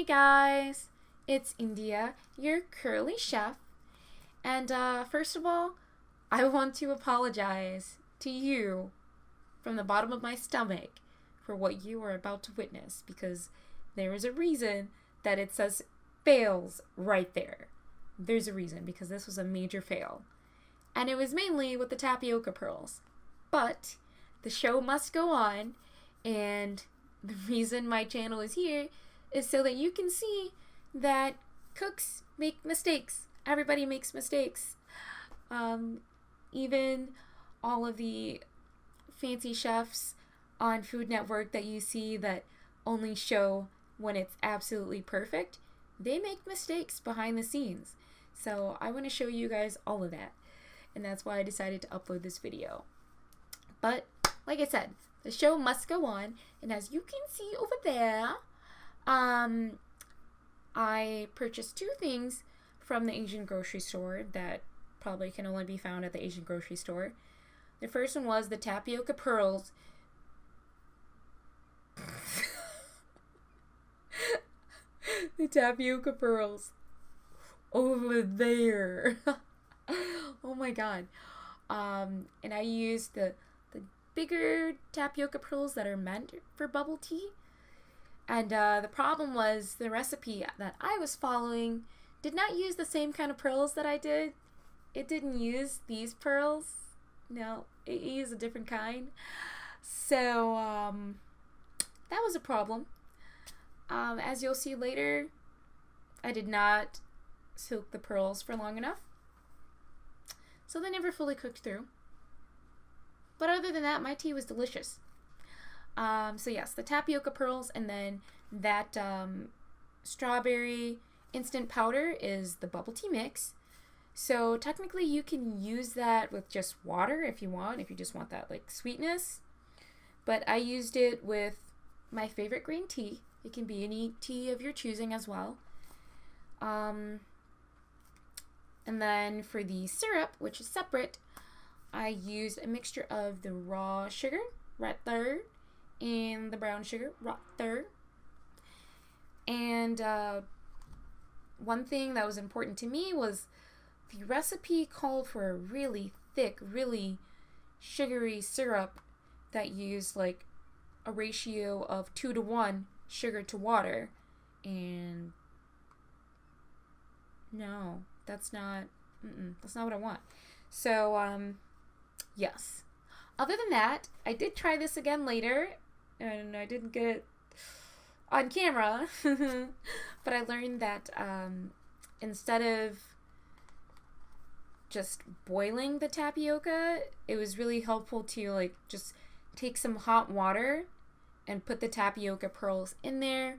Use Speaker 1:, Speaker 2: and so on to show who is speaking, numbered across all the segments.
Speaker 1: guys, it's India, your curly chef, and first of all, I want to apologize to you from the bottom of my stomach for what you are about to witness, because there is a reason that it says fails right there. There's a reason, because this was a major fail, and it was mainly with the tapioca pearls. But the show must go on, and the reason my channel is here is so that you can see that cooks make mistakes. Everybody makes mistakes. Even all of the fancy chefs on Food Network that you see that only show when it's absolutely perfect, they make mistakes behind the scenes. So I want to show you guys all of that, and that's why I decided to upload this video. But like I said, the show must go on, and as you can see over there, I purchased two things from the Asian grocery store that probably can only be found at the Asian grocery store. The first one was the tapioca pearls. The tapioca pearls over there. Oh my god. And I used the bigger tapioca pearls that are meant for bubble tea. And the problem was the recipe that I was following did not use the same kind of pearls that I did. It didn't use these pearls. No, it used a different kind. So that was a problem. As you'll see later, I did not soak the pearls for long enough, so they never fully cooked through. But other than that, my tea was delicious. So yes, the tapioca pearls, and then that strawberry instant powder is the bubble tea mix. So technically you can use that with just water if you want, if you just want that like sweetness. But I used it with my favorite green tea. It can be any tea of your choosing as well. And then for the syrup, which is separate, I used a mixture of the raw sugar, right there, and the brown sugar, right there. And one thing that was important to me was the recipe called for a really thick, really sugary syrup that used like a ratio of 2:1 sugar to water. And no, that's not what I want. So yes, other than that, I did try this again later, and I didn't get it on camera. But I learned that instead of just boiling the tapioca, it was really helpful to like just take some hot water and put the tapioca pearls in there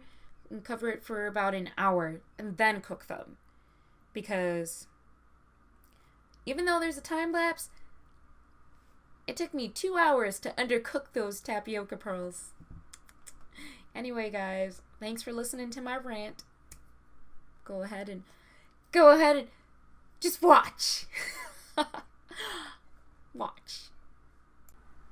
Speaker 1: and cover it for about an hour and then cook them. Because even though there's a time lapse, it took me 2 hours to undercook those tapioca pearls. Anyway, guys, thanks for listening to my rant. Go ahead and just watch. Watch.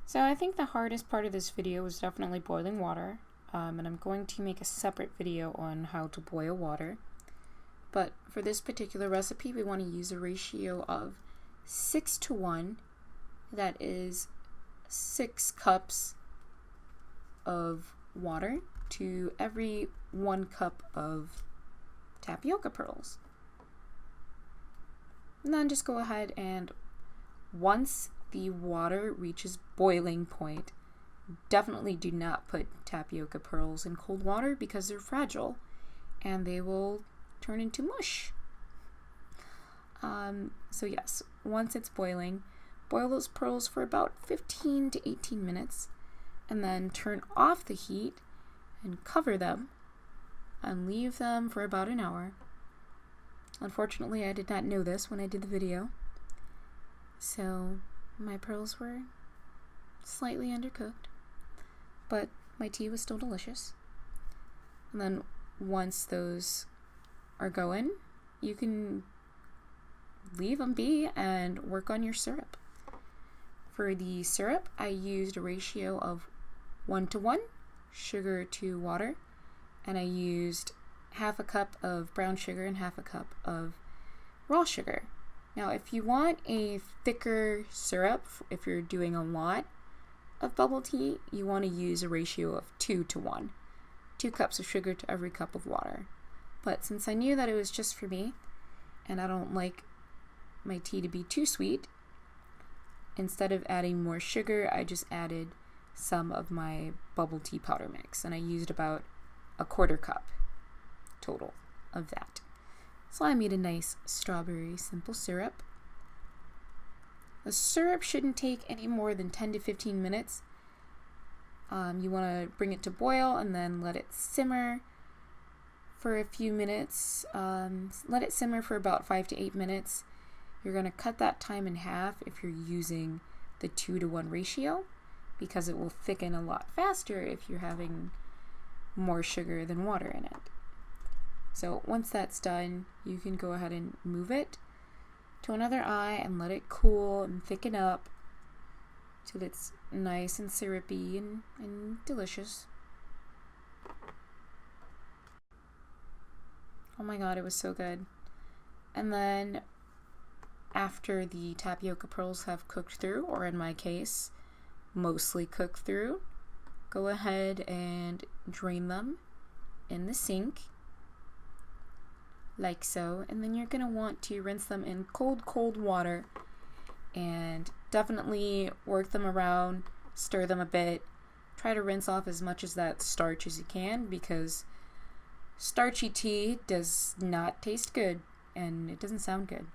Speaker 1: So I think the hardest part of this video was definitely boiling water. And I'm going to make a separate video on how to boil water. But for this particular recipe, we want to use a ratio of 6:1. That is 6 cups of water to every 1 cup of tapioca pearls. And then just go ahead and once the water reaches boiling point, definitely do not put tapioca pearls in cold water because they're fragile and they will turn into mush. So yes, once it's boiling, boil those pearls for about 15 to 18 minutes and then turn off the heat and cover them and leave them for about an hour. Unfortunately, I did not know this when I did the video, so my pearls were slightly undercooked, but my tea was still delicious. And then once those are going, you can leave them be and work on your syrup. For the syrup, I used a ratio of 1:1 sugar to water, and I used half a cup of brown sugar and half a cup of raw sugar. Now, if you want a thicker syrup, if you're doing a lot of bubble tea, you want to use a ratio of 2 to 1. 2 cups of sugar to every cup of water. But since I knew that it was just for me, and I don't like my tea to be too sweet, instead of adding more sugar, I just added some of my bubble tea powder mix, and I used about a 1/4 cup total of that. So I made a nice strawberry simple syrup. The syrup shouldn't take any more than 10 to 15 minutes. You want to bring it to boil and then let it simmer for a few minutes. Let it simmer for about 5 to 8 minutes. You're going to cut that time in half if you're using the 2 to 1 ratio, because it will thicken a lot faster if you're having more sugar than water in it. So once that's done, you can go ahead and move it to another eye and let it cool and thicken up till it's nice and syrupy and delicious. Oh my god, it was so good. And then after the tapioca pearls have cooked through, or in my case, mostly cooked through, go ahead and drain them in the sink, like so, and then you're going to want to rinse them in cold water and definitely work them around, stir them a bit, try to rinse off as much of that starch as you can, because starchy tea does not taste good and it doesn't sound good.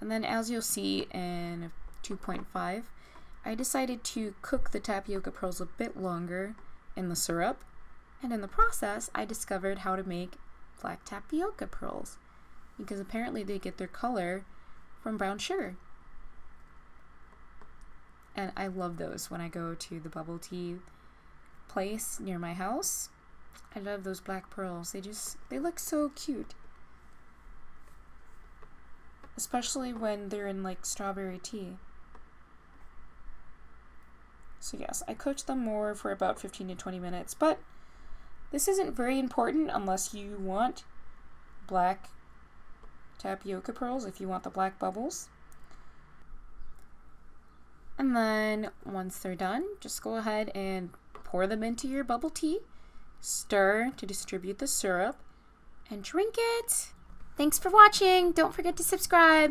Speaker 1: And then, as you'll see in 2.5, I decided to cook the tapioca pearls a bit longer in the syrup, and in the process I discovered how to make black tapioca pearls, because apparently they get their color from brown sugar. And I love those when I go to the bubble tea place near my house. I love those black pearls. They look so cute. Especially when they're in like strawberry tea. So yes, I cooked them more for about 15 to 20 minutes, but this isn't very important unless you want black tapioca pearls, if you want the black bubbles. And then once they're done, just go ahead and pour them into your bubble tea, stir to distribute the syrup, and drink it. Thanks for watching. Don't forget to subscribe.